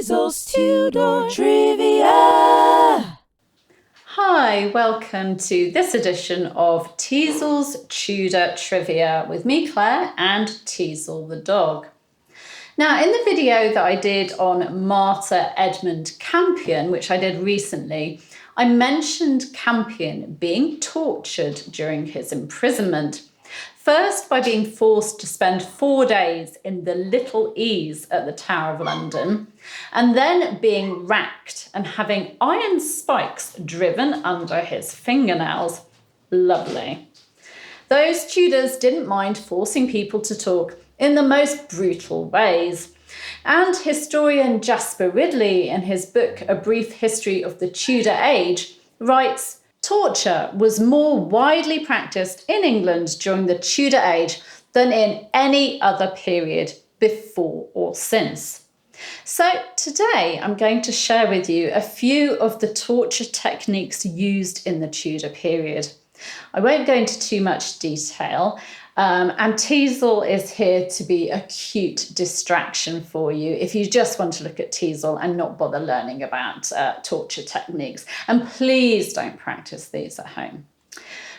Teasel's Tudor Trivia! Hi, welcome to this edition of Teasel's Tudor Trivia with me, Claire, and Teasel the dog. Now, in the video that I did on Martyr Edmund Campion, which I did recently, I mentioned Campion being tortured during his imprisonment. First, by being forced to spend 4 days in the Little Ease at the Tower of London, and then being racked and having iron spikes driven under his fingernails. Lovely. Those Tudors didn't mind forcing people to talk in the most brutal ways. And historian Jasper Ridley, in his book A Brief History of the Tudor Age, writes, torture was more widely practiced in England during the Tudor Age than in any other period before or since. So today I'm going to share with you a few of the torture techniques used in the Tudor period. I won't go into too much detail, and Teasel is here to be a cute distraction for you if you just want to look at Teasel and not bother learning about torture techniques. And please don't practice these at home.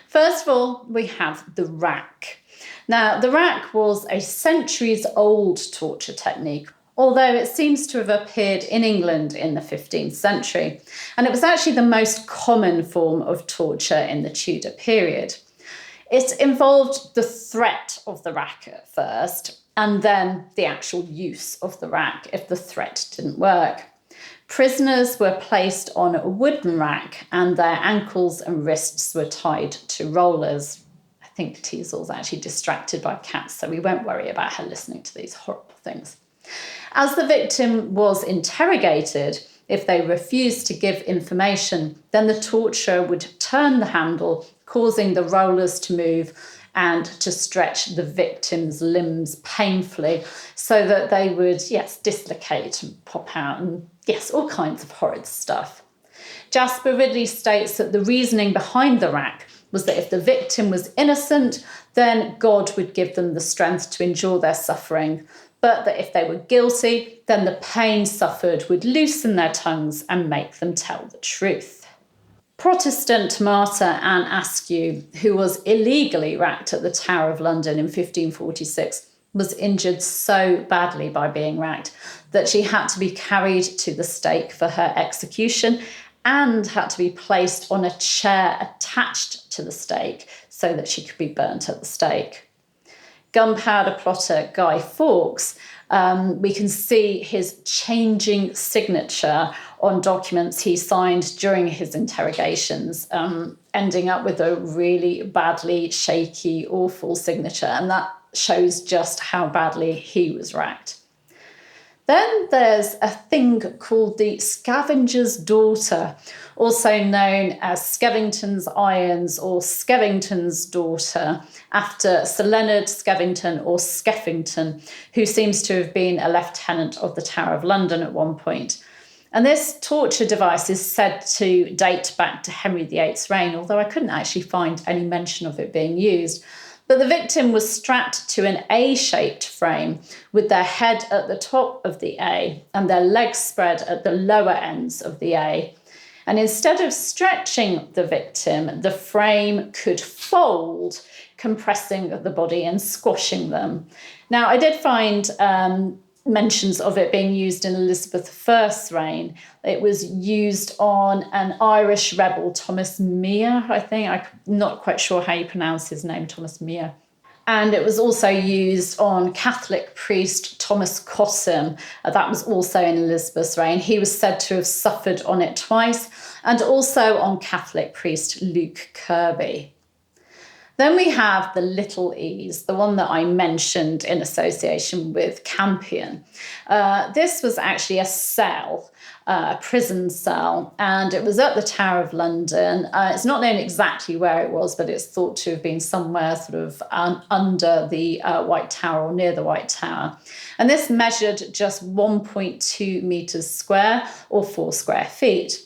First of all, we have the rack. Now, the rack was a centuries-old torture technique, although it seems to have appeared in England in the 15th century. And it was actually the most common form of torture in the Tudor period. It involved the threat of the rack at first, and then the actual use of the rack if the threat didn't work. Prisoners were placed on a wooden rack, and their ankles and wrists were tied to rollers. I think Teasel's actually distracted by cats, so we won't worry about her listening to these horrible things. As the victim was interrogated, if they refused to give information, then the torturer would turn the handle, causing the rollers to move and to stretch the victim's limbs painfully so that they would, dislocate and pop out and, all kinds of horrid stuff. Jasper Ridley states that the reasoning behind the rack was that if the victim was innocent, then God would give them the strength to endure their suffering, but that if they were guilty, then the pain suffered would loosen their tongues and make them tell the truth. Protestant martyr Anne Askew, who was illegally racked at the Tower of London in 1546, was injured so badly by being racked that she had to be carried to the stake for her execution and had to be placed on a chair attached to the stake so that she could be burnt at the stake. Gunpowder plotter Guy Fawkes, we can see his changing signature on documents he signed during his interrogations, ending up with a really badly shaky, awful signature, and that shows just how badly he was racked. Then there's a thing called the Scavenger's daughter, also known as Skevington's irons or Skevington's daughter, after Sir Leonard Skevington or Skevington, who seems to have been a lieutenant of the Tower of London at one point. And this torture device is said to date back to Henry VIII's reign, although I couldn't actually find any mention of it being used. But the victim was strapped to an A-shaped frame with their head at the top of the A and their legs spread at the lower ends of the A. And instead of stretching the victim, the frame could fold, compressing the body and squashing them. Now, I did find mentions of it being used in Elizabeth I's reign. It was used on an Irish rebel, Thomas Mere, I think. I'm not quite sure how you pronounce his name, Thomas Mere. And it was also used on Catholic priest Thomas Cossim. That was also in Elizabeth's reign. He was said to have suffered on it twice, and also on Catholic priest Luke Kirby. Then we have the Little Ease, the one that I mentioned in association with Campion. This was actually a cell, a prison cell, and it was at the Tower of London. It's not known exactly where it was, but it's thought to have been somewhere sort of under the White Tower or near the White Tower. And this measured just 1.2 metres square or 4 square feet.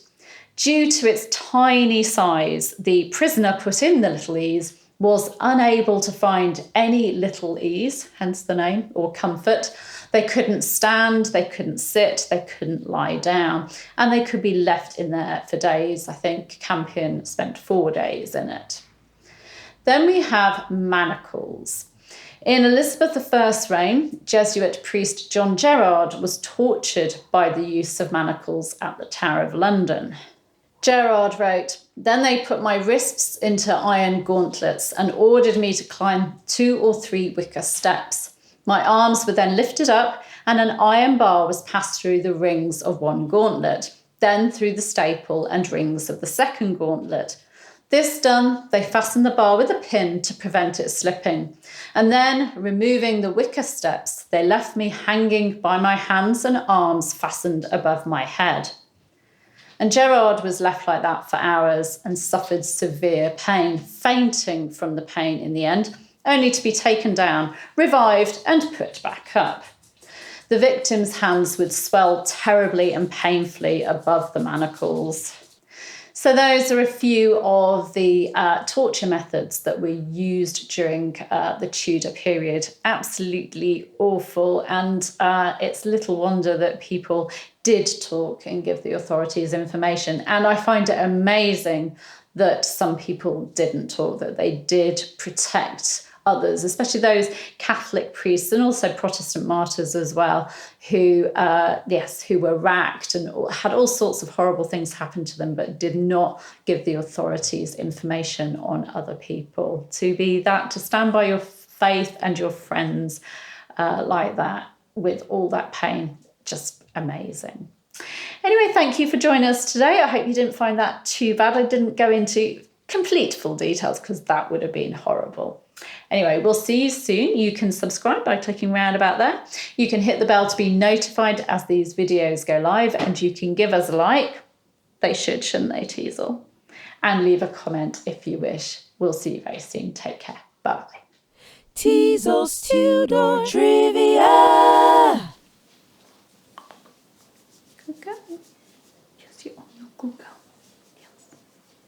Due to its tiny size, the prisoner put in the Little Ease was unable to find any little ease, hence the name, or comfort. They couldn't stand, they couldn't sit, they couldn't lie down, and they could be left in there for days. I think Campion spent 4 days in it. Then we have Manacles. In Elizabeth I's reign, Jesuit priest John Gerard was tortured by the use of manacles at the Tower of London. Gerard wrote, "Then they put my wrists into iron gauntlets and ordered me to climb 2 or 3 wicker steps. My arms were then lifted up and an iron bar was passed through the rings of one gauntlet, then through the staple and rings of the second gauntlet. This done, they fastened the bar with a pin to prevent it slipping. And then, removing the wicker steps, they left me hanging by my hands and arms fastened above my head." And Gerard was left like that for hours and suffered severe pain, fainting from the pain in the end, only to be taken down, revived and put back up. The victim's hands would swell terribly and painfully above the manacles. So those are a few of the torture methods that were used during the Tudor period. Absolutely awful. And it's little wonder that people did talk and give the authorities information. And I find it amazing that some people didn't talk, that they did protect others, especially those Catholic priests and also Protestant martyrs as well, who were racked and had all sorts of horrible things happen to them, but did not give the authorities information on other people. To stand by your faith and your friends like that with all that pain, just amazing. Anyway, thank you for joining us today. I hope you didn't find that too bad. I didn't go into complete full details because that would have been horrible. Anyway, we'll see you soon. You can subscribe by clicking round about there. You can hit the bell to be notified as these videos go live, and you can give us a like. They should, shouldn't they, Teasel? And leave a comment if you wish. We'll see you very soon. Take care. Bye. Teasel's Tudor Trivia. Good girl. Yes, you're on your good girl.